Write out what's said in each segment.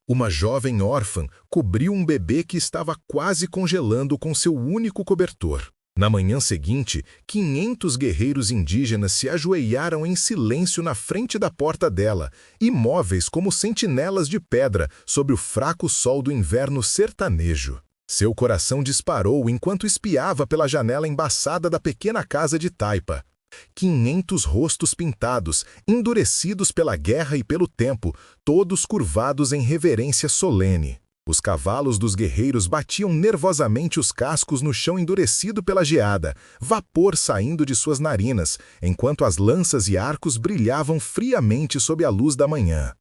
Uma jovem órfã cobriu um bebê que estava quase congelando com seu único cobertor. Na manhã seguinte, 500 guerreiros indígenas se ajoelharam em silêncio na frente da porta dela, imóveis como sentinelas de pedra sob o fraco sol do inverno sertanejo. Seu coração disparou enquanto espiava pela janela embaçada da pequena casa de taipa. 500 rostos pintados, endurecidos pela guerra e pelo tempo, todos curvados em reverência solene. Os cavalos dos guerreiros batiam nervosamente os cascos no chão endurecido pela geada, vapor saindo de suas narinas, enquanto as lanças e arcos brilhavam friamente sob a luz da manhã.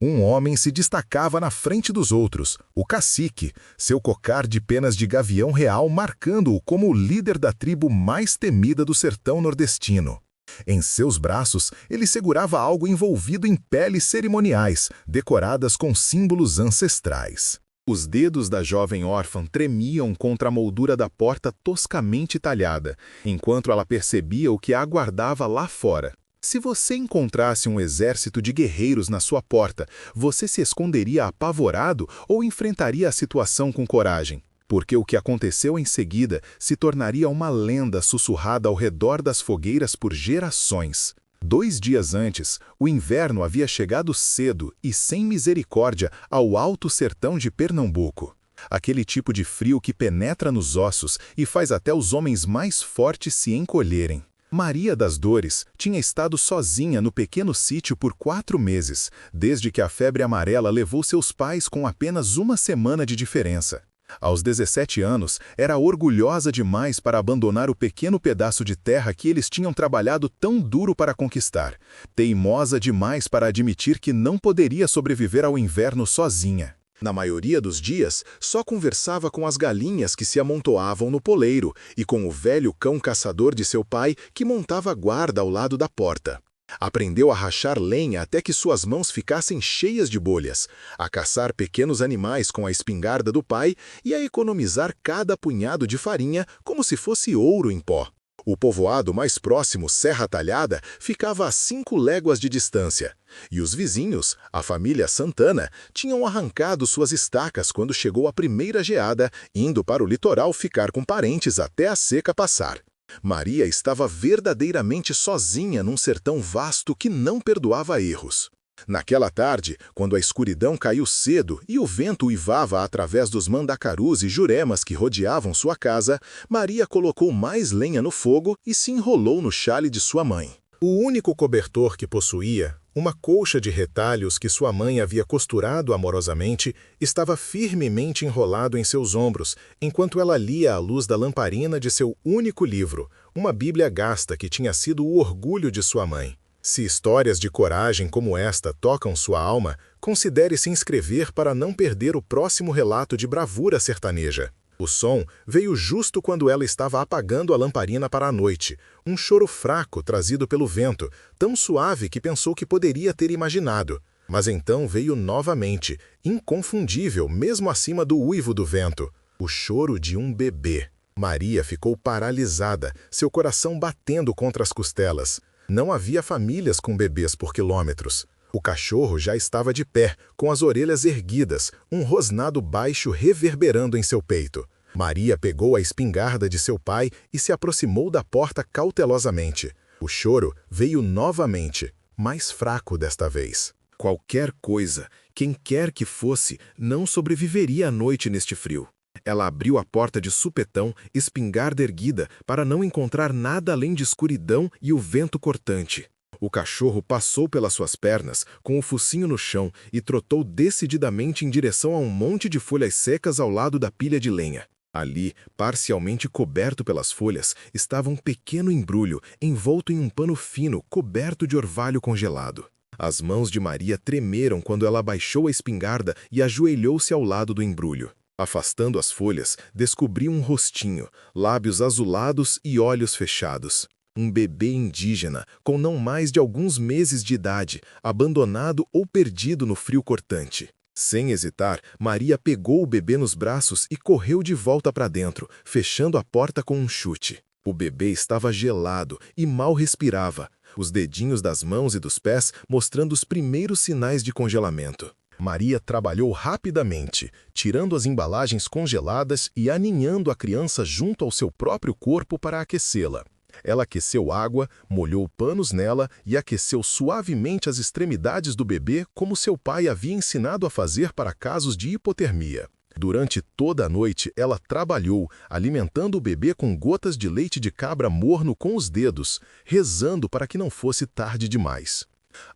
Um homem se destacava na frente dos outros, o cacique, seu cocar de penas de gavião real marcando-o como o líder da tribo mais temida do sertão nordestino. Em seus braços, ele segurava algo envolvido em peles cerimoniais, decoradas com símbolos ancestrais. Os dedos da jovem órfã tremiam contra a moldura da porta toscamente talhada, enquanto ela percebia o que a aguardava lá fora. Se você encontrasse um exército de guerreiros na sua porta, você se esconderia apavorado ou enfrentaria a situação com coragem? Porque o que aconteceu em seguida se tornaria uma lenda sussurrada ao redor das fogueiras por gerações. 2 dias antes, o inverno havia chegado cedo e sem misericórdia ao alto sertão de Pernambuco. Aquele tipo de frio que penetra nos ossos e faz até os homens mais fortes se encolherem. Maria das Dores tinha estado sozinha no pequeno sítio por 4 meses, desde que a febre amarela levou seus pais com apenas 1 semana de diferença. Aos 17 anos, era orgulhosa demais para abandonar o pequeno pedaço de terra que eles tinham trabalhado tão duro para conquistar. Teimosa demais para admitir que não poderia sobreviver ao inverno sozinha. Na maioria dos dias, só conversava com as galinhas que se amontoavam no poleiro e com o velho cão caçador de seu pai que montava guarda ao lado da porta. Aprendeu a rachar lenha até que suas mãos ficassem cheias de bolhas, a caçar pequenos animais com a espingarda do pai e a economizar cada punhado de farinha como se fosse ouro em pó. O povoado mais próximo, Serra Talhada, ficava a 5 léguas de distância. E os vizinhos, a família Santana, tinham arrancado suas estacas quando chegou a primeira geada, indo para o litoral ficar com parentes até a seca passar. Maria estava verdadeiramente sozinha num sertão vasto que não perdoava erros. Naquela tarde, quando a escuridão caiu cedo e o vento uivava através dos mandacarus e juremas que rodeavam sua casa, Maria colocou mais lenha no fogo e se enrolou no xale de sua mãe. O único cobertor que possuía, uma colcha de retalhos que sua mãe havia costurado amorosamente, estava firmemente enrolado em seus ombros, enquanto ela lia à luz da lamparina de seu único livro, uma Bíblia gasta que tinha sido o orgulho de sua mãe. Se histórias de coragem como esta tocam sua alma, considere se inscrever para não perder o próximo relato de bravura sertaneja. O som veio justo quando ela estava apagando a lamparina para a noite, um choro fraco trazido pelo vento, tão suave que pensou que poderia ter imaginado. Mas então veio novamente, inconfundível mesmo acima do uivo do vento, o choro de um bebê. Maria ficou paralisada, seu coração batendo contra as costelas. Não havia famílias com bebês por quilômetros. O cachorro já estava de pé, com as orelhas erguidas, um rosnado baixo reverberando em seu peito. Maria pegou a espingarda de seu pai e se aproximou da porta cautelosamente. O choro veio novamente, mais fraco desta vez. Qualquer coisa, quem quer que fosse, não sobreviveria à noite neste frio. Ela abriu a porta de supetão, espingarda erguida, para não encontrar nada além de escuridão e o vento cortante. O cachorro passou pelas suas pernas, com o focinho no chão, e trotou decididamente em direção a um monte de folhas secas ao lado da pilha de lenha. Ali, parcialmente coberto pelas folhas, estava um pequeno embrulho, envolto em um pano fino, coberto de orvalho congelado. As mãos de Maria tremeram quando ela abaixou a espingarda e ajoelhou-se ao lado do embrulho. Afastando as folhas, descobriu um rostinho, lábios azulados e olhos fechados. Um bebê indígena, com não mais de alguns meses de idade, abandonado ou perdido no frio cortante. Sem hesitar, Maria pegou o bebê nos braços e correu de volta para dentro, fechando a porta com um chute. O bebê estava gelado e mal respirava, os dedinhos das mãos e dos pés mostrando os primeiros sinais de congelamento. Maria trabalhou rapidamente, tirando as embalagens congeladas e aninhando a criança junto ao seu próprio corpo para aquecê-la. Ela aqueceu água, molhou panos nela e aqueceu suavemente as extremidades do bebê como seu pai havia ensinado a fazer para casos de hipotermia. Durante toda a noite, ela trabalhou, alimentando o bebê com gotas de leite de cabra morno com os dedos, rezando para que não fosse tarde demais.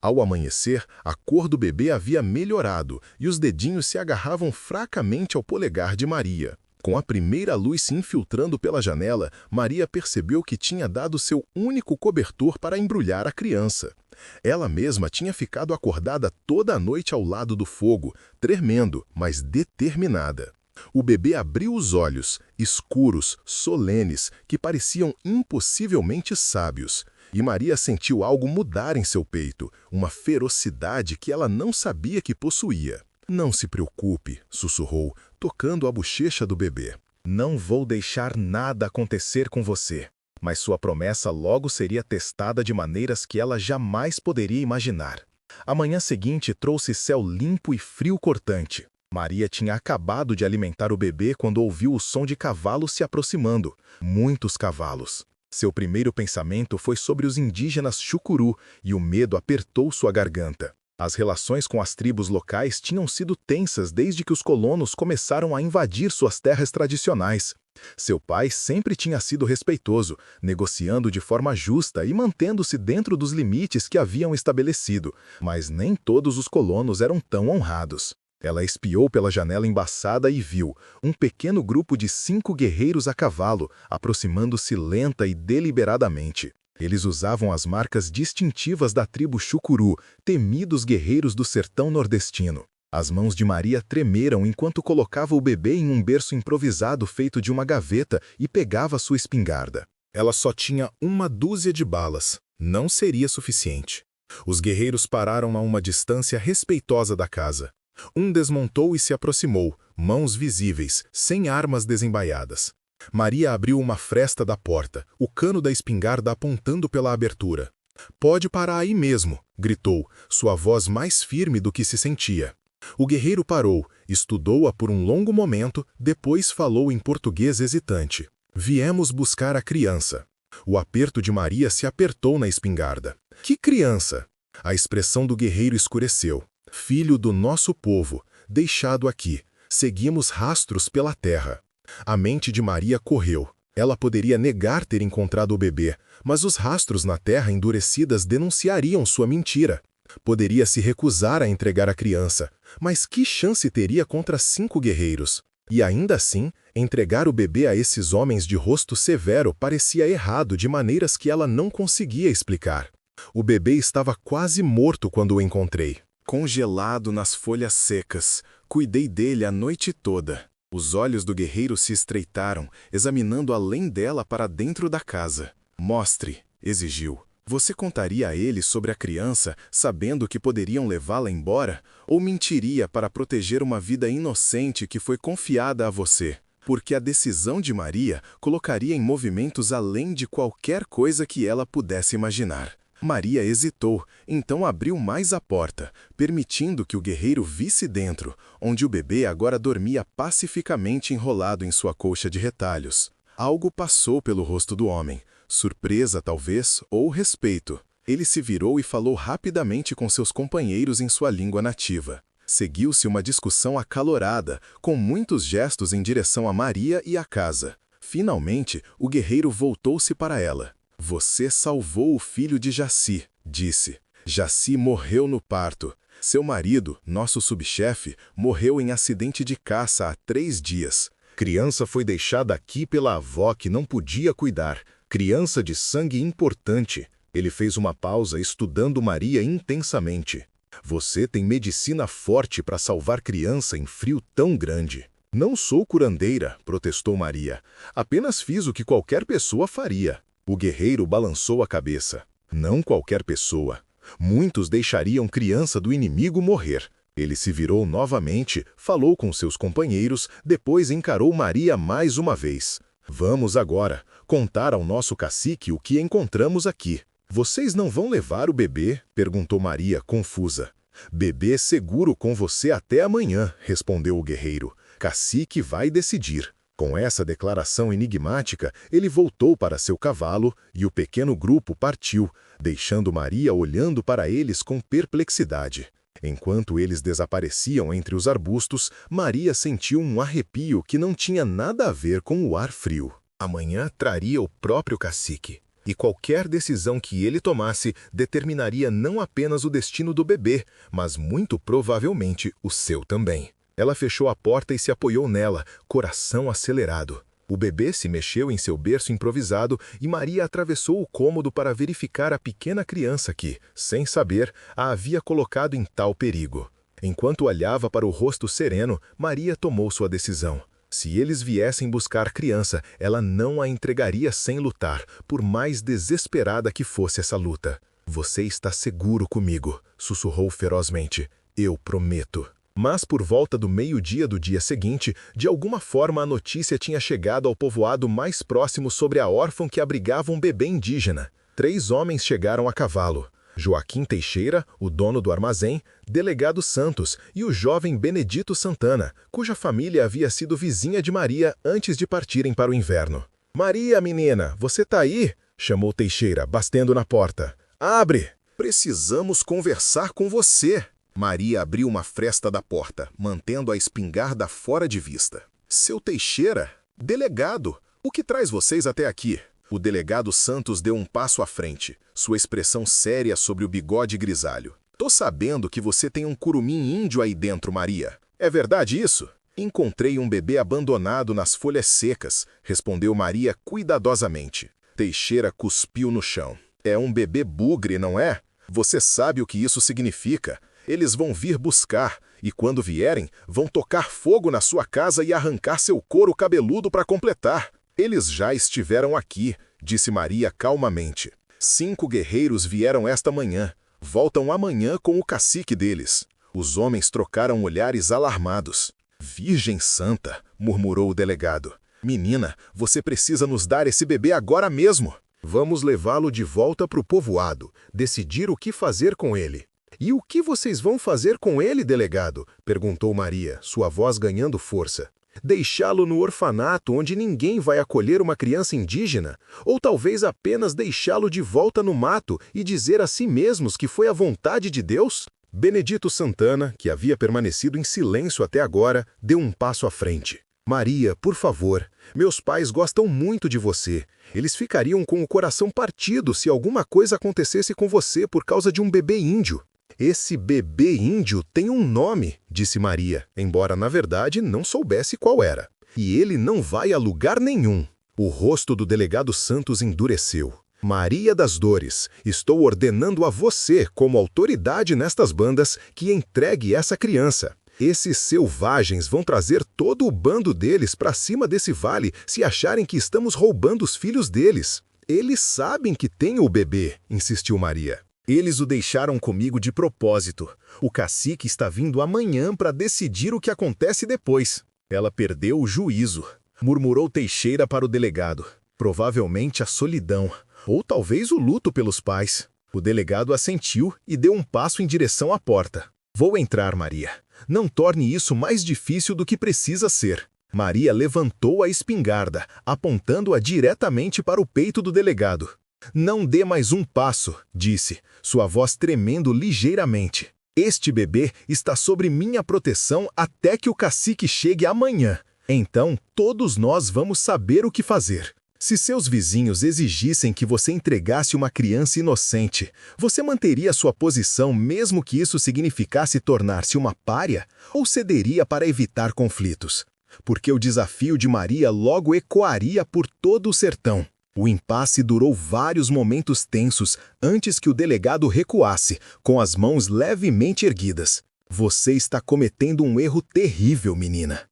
Ao amanhecer, a cor do bebê havia melhorado e os dedinhos se agarravam fracamente ao polegar de Maria. Com a primeira luz se infiltrando pela janela, Maria percebeu que tinha dado seu único cobertor para embrulhar a criança. Ela mesma tinha ficado acordada toda a noite ao lado do fogo, tremendo, mas determinada. O bebê abriu os olhos, escuros, solenes, que pareciam impossivelmente sábios. E Maria sentiu algo mudar em seu peito, uma ferocidade que ela não sabia que possuía. "Não se preocupe", sussurrou, tocando a bochecha do bebê. "Não vou deixar nada acontecer com você." Mas sua promessa logo seria testada de maneiras que ela jamais poderia imaginar. A manhã seguinte trouxe céu limpo e frio cortante. Maria tinha acabado de alimentar o bebê quando ouviu o som de cavalos se aproximando. Muitos cavalos. Seu primeiro pensamento foi sobre os indígenas Chucuru e o medo apertou sua garganta. As relações com as tribos locais tinham sido tensas desde que os colonos começaram a invadir suas terras tradicionais. Seu pai sempre tinha sido respeitoso, negociando de forma justa e mantendo-se dentro dos limites que haviam estabelecido, mas nem todos os colonos eram tão honrados. Ela espiou pela janela embaçada e viu um pequeno grupo de 5 guerreiros a cavalo, aproximando-se lenta e deliberadamente. Eles usavam as marcas distintivas da tribo Chucuru, temidos guerreiros do sertão nordestino. As mãos de Maria tremeram enquanto colocava o bebê em um berço improvisado feito de uma gaveta e pegava sua espingarda. Ela só tinha 1 dúzia de balas. Não seria suficiente. Os guerreiros pararam a uma distância respeitosa da casa. Um desmontou e se aproximou, mãos visíveis, sem armas desembaiadas. Maria abriu uma fresta da porta, o cano da espingarda apontando pela abertura. "Pode parar aí mesmo", gritou, sua voz mais firme do que se sentia. O guerreiro parou, estudou-a por um longo momento, depois falou em português hesitante. "Viemos buscar a criança." O aperto de Maria se apertou na espingarda. "Que criança?" A expressão do guerreiro escureceu. "Filho do nosso povo, deixado aqui. Seguimos rastros pela terra." A mente de Maria correu. Ela poderia negar ter encontrado o bebê, mas os rastros na terra endurecidas denunciariam sua mentira. Poderia se recusar a entregar a criança, mas que chance teria contra 5 guerreiros? E ainda assim, entregar o bebê a esses homens de rosto severo parecia errado de maneiras que ela não conseguia explicar. O bebê estava quase morto quando o encontrei. Congelado nas folhas secas, cuidei dele a noite toda. Os olhos do guerreiro se estreitaram, examinando além dela para dentro da casa. "Mostre", exigiu. "Você contaria a eles sobre a criança, sabendo que poderiam levá-la embora? Ou mentiria para proteger uma vida inocente que foi confiada a você? Porque a decisão de Maria colocaria em movimentos além de qualquer coisa que ela pudesse imaginar." Maria hesitou, então abriu mais a porta, permitindo que o guerreiro visse dentro, onde o bebê agora dormia pacificamente enrolado em sua colcha de retalhos. Algo passou pelo rosto do homem, surpresa talvez, ou respeito. Ele se virou e falou rapidamente com seus companheiros em sua língua nativa. Seguiu-se uma discussão acalorada, com muitos gestos em direção a Maria e à casa. Finalmente, o guerreiro voltou-se para ela. "Você salvou o filho de Jaci", disse. "Jaci morreu no parto. Seu marido, nosso subchefe, morreu em acidente de caça há 3 dias. Criança foi deixada aqui pela avó que não podia cuidar. Criança de sangue importante." Ele fez uma pausa estudando Maria intensamente. "Você tem medicina forte para salvar criança em frio tão grande." "Não sou curandeira", protestou Maria. "Apenas fiz o que qualquer pessoa faria." O guerreiro balançou a cabeça. "Não qualquer pessoa. Muitos deixariam criança do inimigo morrer." Ele se virou novamente, falou com seus companheiros, depois encarou Maria mais uma vez. "Vamos agora contar ao nosso cacique o que encontramos aqui." "Vocês não vão levar o bebê?" perguntou Maria, confusa. Bebê seguro com você até amanhã, respondeu o guerreiro. Cacique vai decidir. Com essa declaração enigmática, ele voltou para seu cavalo e o pequeno grupo partiu, deixando Maria olhando para eles com perplexidade. Enquanto eles desapareciam entre os arbustos, Maria sentiu um arrepio que não tinha nada a ver com o ar frio. Amanhã traria o próprio cacique, e qualquer decisão que ele tomasse determinaria não apenas o destino do bebê, mas muito provavelmente o seu também. Ela fechou a porta e se apoiou nela, coração acelerado. O bebê se mexeu em seu berço improvisado e Maria atravessou o cômodo para verificar a pequena criança que, sem saber, a havia colocado em tal perigo. Enquanto olhava para o rosto sereno, Maria tomou sua decisão. Se eles viessem buscar a criança, ela não a entregaria sem lutar, por mais desesperada que fosse essa luta. "Você está seguro comigo", sussurrou ferozmente. "Eu prometo." Mas por volta do meio-dia do dia seguinte, de alguma forma a notícia tinha chegado ao povoado mais próximo sobre a órfã que abrigava um bebê indígena. 3 homens chegaram a cavalo. Joaquim Teixeira, o dono do armazém, Delegado Santos e o jovem Benedito Santana, cuja família havia sido vizinha de Maria antes de partirem para o inverno. "Maria, menina, você tá aí?" chamou Teixeira, batendo na porta. "Abre! Precisamos conversar com você." Maria abriu uma fresta da porta, mantendo a espingarda fora de vista. "Seu Teixeira? Delegado, o que traz vocês até aqui?" O delegado Santos deu um passo à frente, sua expressão séria sobre o bigode grisalho. "Tô sabendo que você tem um curumim índio aí dentro, Maria. É verdade isso?" "Encontrei um bebê abandonado nas folhas secas", respondeu Maria cuidadosamente. Teixeira cuspiu no chão. "É um bebê bugre, não é? Você sabe o que isso significa. Eles vão vir buscar, e quando vierem, vão tocar fogo na sua casa e arrancar seu couro cabeludo para completar." "Eles já estiveram aqui", disse Maria calmamente. 5 guerreiros vieram esta manhã. Voltam amanhã com o cacique deles. Os homens trocaram olhares alarmados. "Virgem Santa", murmurou o delegado. "Menina, você precisa nos dar esse bebê agora mesmo." "Vamos levá-lo de volta para o povoado, decidir o que fazer com ele." "E o que vocês vão fazer com ele, delegado?" perguntou Maria, sua voz ganhando força. "Deixá-lo no orfanato onde ninguém vai acolher uma criança indígena? Ou talvez apenas deixá-lo de volta no mato e dizer a si mesmos que foi a vontade de Deus?" Benedito Santana, que havia permanecido em silêncio até agora, deu um passo à frente. "Maria, por favor, meus pais gostam muito de você. Eles ficariam com o coração partido se alguma coisa acontecesse com você por causa de um bebê índio." "Esse bebê índio tem um nome", disse Maria, embora na verdade não soubesse qual era. "E ele não vai a lugar nenhum." O rosto do delegado Santos endureceu. "Maria das Dores, estou ordenando a você, como autoridade nestas bandas, que entregue essa criança. Esses selvagens vão trazer todo o bando deles para cima desse vale se acharem que estamos roubando os filhos deles." "Eles sabem que tem o bebê", insistiu Maria. "Eles o deixaram comigo de propósito. O cacique está vindo amanhã para decidir o que acontece depois." "Ela perdeu o juízo", murmurou Teixeira para o delegado. "Provavelmente a solidão, ou talvez o luto pelos pais." O delegado assentiu e deu um passo em direção à porta. "Vou entrar, Maria. Não torne isso mais difícil do que precisa ser." Maria levantou a espingarda, apontando-a diretamente para o peito do delegado. "Não dê mais um passo", disse, sua voz tremendo ligeiramente. "Este bebê está sobre minha proteção até que o cacique chegue amanhã. Então, todos nós vamos saber o que fazer. Se seus vizinhos exigissem que você entregasse uma criança inocente, você manteria sua posição mesmo que isso significasse tornar-se uma pária? Ou cederia para evitar conflitos? Porque o desafio de Maria logo ecoaria por todo o sertão." O impasse durou vários momentos tensos antes que o delegado recuasse, com as mãos levemente erguidas. "Você está cometendo um erro terrível, menina."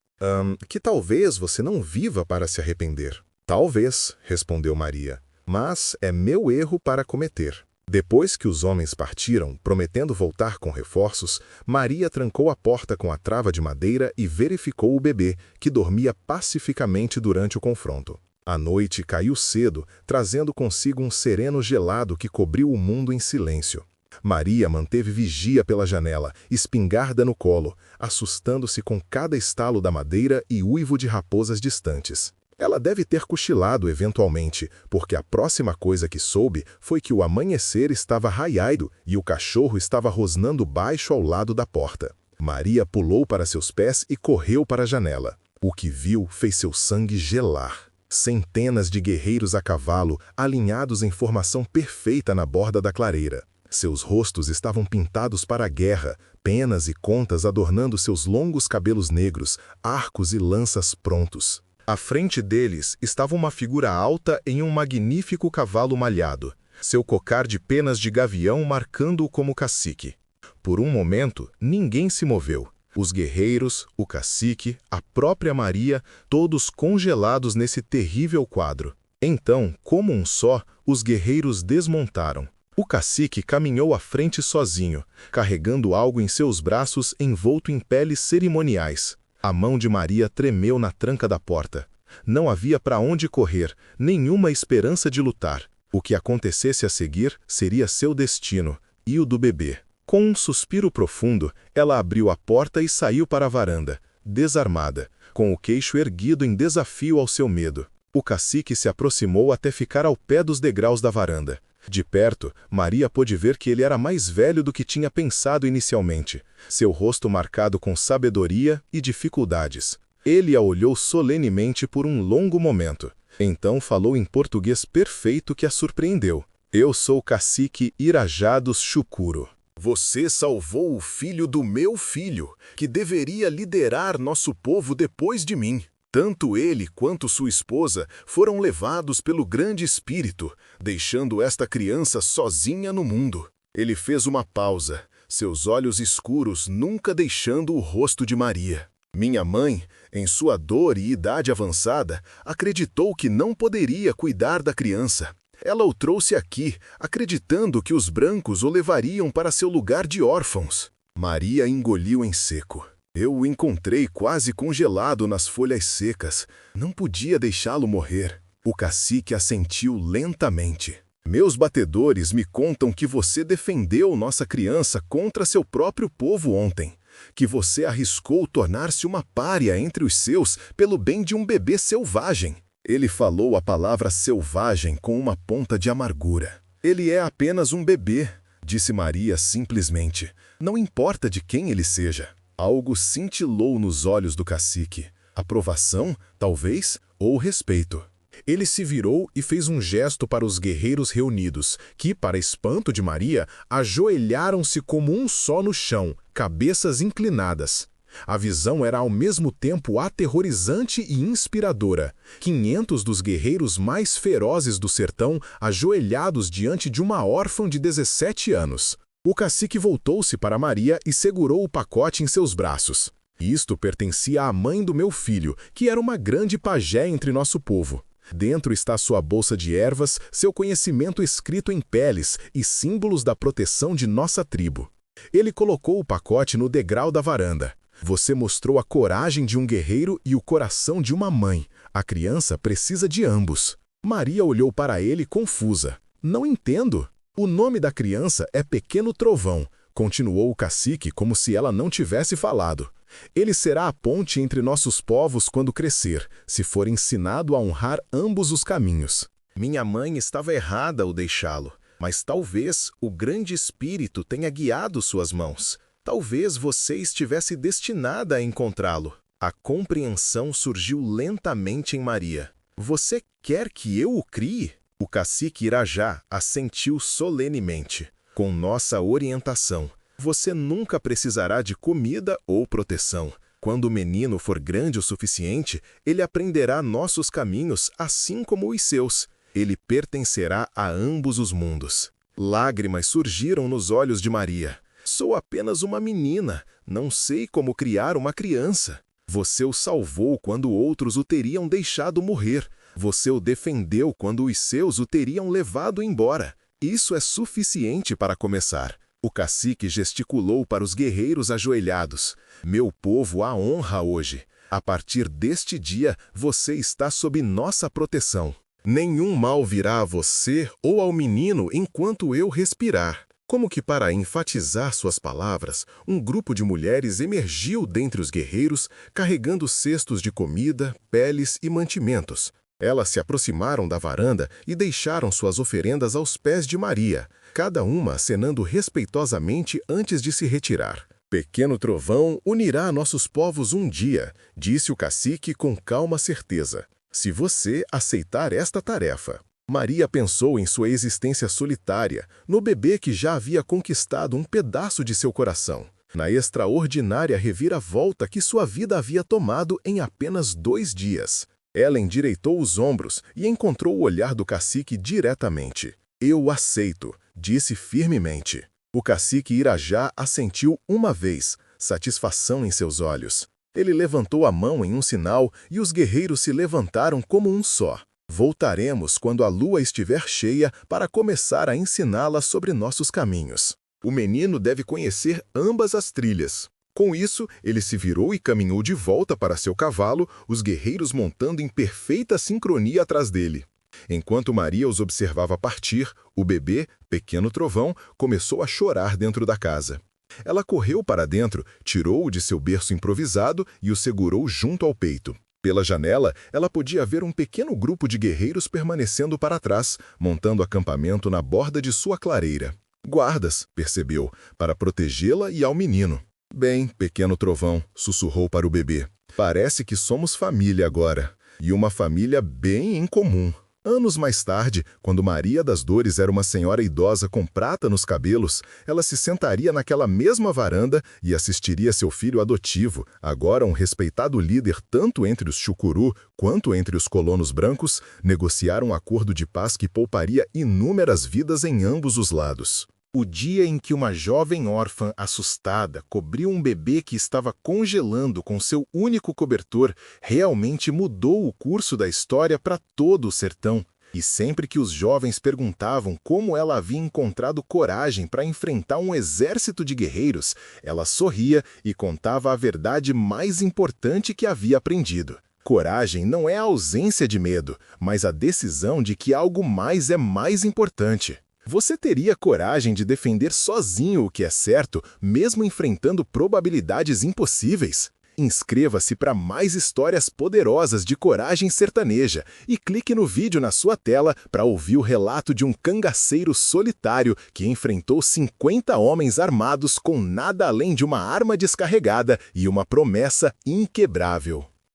Que talvez você não viva para se arrepender." "Talvez", respondeu Maria, "mas é meu erro para cometer." Depois que os homens partiram, prometendo voltar com reforços, Maria trancou a porta com a trava de madeira e verificou o bebê, que dormia pacificamente durante o confronto. A noite caiu cedo, trazendo consigo um sereno gelado que cobriu o mundo em silêncio. Maria manteve vigia pela janela, espingarda no colo, assustando-se com cada estalo da madeira e uivo de raposas distantes. Ela deve ter cochilado eventualmente, porque a próxima coisa que soube foi que o amanhecer estava raiado e o cachorro estava rosnando baixo ao lado da porta. Maria pulou para seus pés e correu para a janela. O que viu fez seu sangue gelar. Centenas de guerreiros a cavalo, alinhados em formação perfeita na borda da clareira. Seus rostos estavam pintados para a guerra, penas e contas adornando seus longos cabelos negros, arcos e lanças prontos. À frente deles estava uma figura alta em um magnífico cavalo malhado, seu cocar de penas de gavião marcando-o como cacique. Por um momento, ninguém se moveu. Os guerreiros, o cacique, a própria Maria, todos congelados nesse terrível quadro. Então, como um só, os guerreiros desmontaram. O cacique caminhou à frente sozinho, carregando algo em seus braços envolto em peles cerimoniais. A mão de Maria tremeu na tranca da porta. Não havia para onde correr, nenhuma esperança de lutar. O que acontecesse a seguir seria seu destino, e o do bebê. Com um suspiro profundo, ela abriu a porta e saiu para a varanda, desarmada, com o queixo erguido em desafio ao seu medo. O cacique se aproximou até ficar ao pé dos degraus da varanda. De perto, Maria pôde ver que ele era mais velho do que tinha pensado inicialmente, seu rosto marcado com sabedoria e dificuldades. Ele a olhou solenemente por um longo momento. Então falou em português perfeito que a surpreendeu. Eu sou o cacique Irajá dos Chucuro. Você salvou o filho do meu filho, que deveria liderar nosso povo depois de mim. Tanto ele quanto sua esposa foram levados pelo grande espírito, deixando esta criança sozinha no mundo. Ele fez uma pausa, seus olhos escuros nunca deixando o rosto de Maria. Minha mãe, em sua dor e idade avançada, acreditou que não poderia cuidar da criança. Ela o trouxe aqui, acreditando que os brancos o levariam para seu lugar de órfãos. Maria engoliu em seco. Eu o encontrei quase congelado nas folhas secas. Não podia deixá-lo morrer. O cacique assentiu lentamente. Meus batedores me contam que você defendeu nossa criança contra seu próprio povo ontem. Que você arriscou tornar-se uma pária entre os seus pelo bem de um bebê selvagem. Ele falou a palavra selvagem com uma ponta de amargura. Ele é apenas um bebê, disse Maria simplesmente. Não importa de quem ele seja. Algo cintilou nos olhos do cacique. Aprovação, talvez, ou respeito. Ele se virou e fez um gesto para os guerreiros reunidos, que, para espanto de Maria, ajoelharam-se como um só no chão, cabeças inclinadas. A visão era ao mesmo tempo aterrorizante e inspiradora. 500 dos guerreiros mais ferozes do sertão ajoelhados diante de uma órfã de 17 anos. O cacique voltou-se para Maria e segurou o pacote em seus braços. Isto pertencia à mãe do meu filho, que era uma grande pajé entre nosso povo. Dentro está sua bolsa de ervas, seu conhecimento escrito em peles e símbolos da proteção de nossa tribo. Ele colocou o pacote no degrau da varanda. Você mostrou a coragem de um guerreiro e o coração de uma mãe. A criança precisa de ambos. Maria olhou para ele confusa. Não entendo. O nome da criança é Pequeno Trovão, continuou o cacique como se ela não tivesse falado. Ele será a ponte entre nossos povos quando crescer, se for ensinado a honrar ambos os caminhos. Minha mãe estava errada ao deixá-lo, mas talvez o grande espírito tenha guiado suas mãos. Talvez você estivesse destinada a encontrá-lo. A compreensão surgiu lentamente em Maria. Você quer que eu o crie? O cacique Irajá assentiu solenemente. Com nossa orientação, você nunca precisará de comida ou proteção. Quando o menino for grande o suficiente, ele aprenderá nossos caminhos assim como os seus. Ele pertencerá a ambos os mundos. Lágrimas surgiram nos olhos de Maria. Sou apenas uma menina, não sei como criar uma criança. Você o salvou quando outros o teriam deixado morrer. Você o defendeu quando os seus o teriam levado embora. Isso é suficiente para começar. O cacique gesticulou para os guerreiros ajoelhados. Meu povo a honra hoje. A partir deste dia, você está sob nossa proteção. Nenhum mal virá a você ou ao menino enquanto eu respirar. Como que para enfatizar suas palavras, um grupo de mulheres emergiu dentre os guerreiros, carregando cestos de comida, peles e mantimentos. Elas se aproximaram da varanda e deixaram suas oferendas aos pés de Maria, cada uma acenando respeitosamente antes de se retirar. Pequeno trovão unirá nossos povos um dia, disse o cacique com calma certeza, se você aceitar esta tarefa. Maria pensou em sua existência solitária, no bebê que já havia conquistado um pedaço de seu coração, na extraordinária reviravolta que sua vida havia tomado em apenas 2 dias. Ela endireitou os ombros e encontrou o olhar do cacique diretamente. Eu aceito, disse firmemente. O cacique Irajá assentiu uma vez, satisfação em seus olhos. Ele levantou a mão em um sinal e os guerreiros se levantaram como um só. Voltaremos quando a lua estiver cheia para começar a ensiná-la sobre nossos caminhos. O menino deve conhecer ambas as trilhas. Com isso, ele se virou e caminhou de volta para seu cavalo, os guerreiros montando em perfeita sincronia atrás dele. Enquanto Maria os observava partir, o bebê, pequeno trovão, começou a chorar dentro da casa. Ela correu para dentro, tirou-o de seu berço improvisado e o segurou junto ao peito. Pela janela, ela podia ver um pequeno grupo de guerreiros permanecendo para trás, montando acampamento na borda de sua clareira. Guardas, percebeu, para protegê-la e ao menino. Bem, pequeno trovão, sussurrou para o bebê. Parece que somos família agora, e uma família bem incomum. Anos mais tarde, quando Maria das Dores era uma senhora idosa com prata nos cabelos, ela se sentaria naquela mesma varanda e assistiria seu filho adotivo, agora um respeitado líder tanto entre os chucuru quanto entre os colonos brancos, negociar um acordo de paz que pouparia inúmeras vidas em ambos os lados. O dia em que uma jovem órfã assustada cobriu um bebê que estava congelando com seu único cobertor realmente mudou o curso da história para todo o sertão. E sempre que os jovens perguntavam como ela havia encontrado coragem para enfrentar um exército de guerreiros, ela sorria e contava a verdade mais importante que havia aprendido. Coragem não é a ausência de medo, mas a decisão de que algo mais é mais importante. Você teria coragem de defender sozinho o que é certo, mesmo enfrentando probabilidades impossíveis? Inscreva-se para mais histórias poderosas de coragem sertaneja e clique no vídeo na sua tela para ouvir o relato de um cangaceiro solitário que enfrentou 50 homens armados com nada além de uma arma descarregada e uma promessa inquebrável.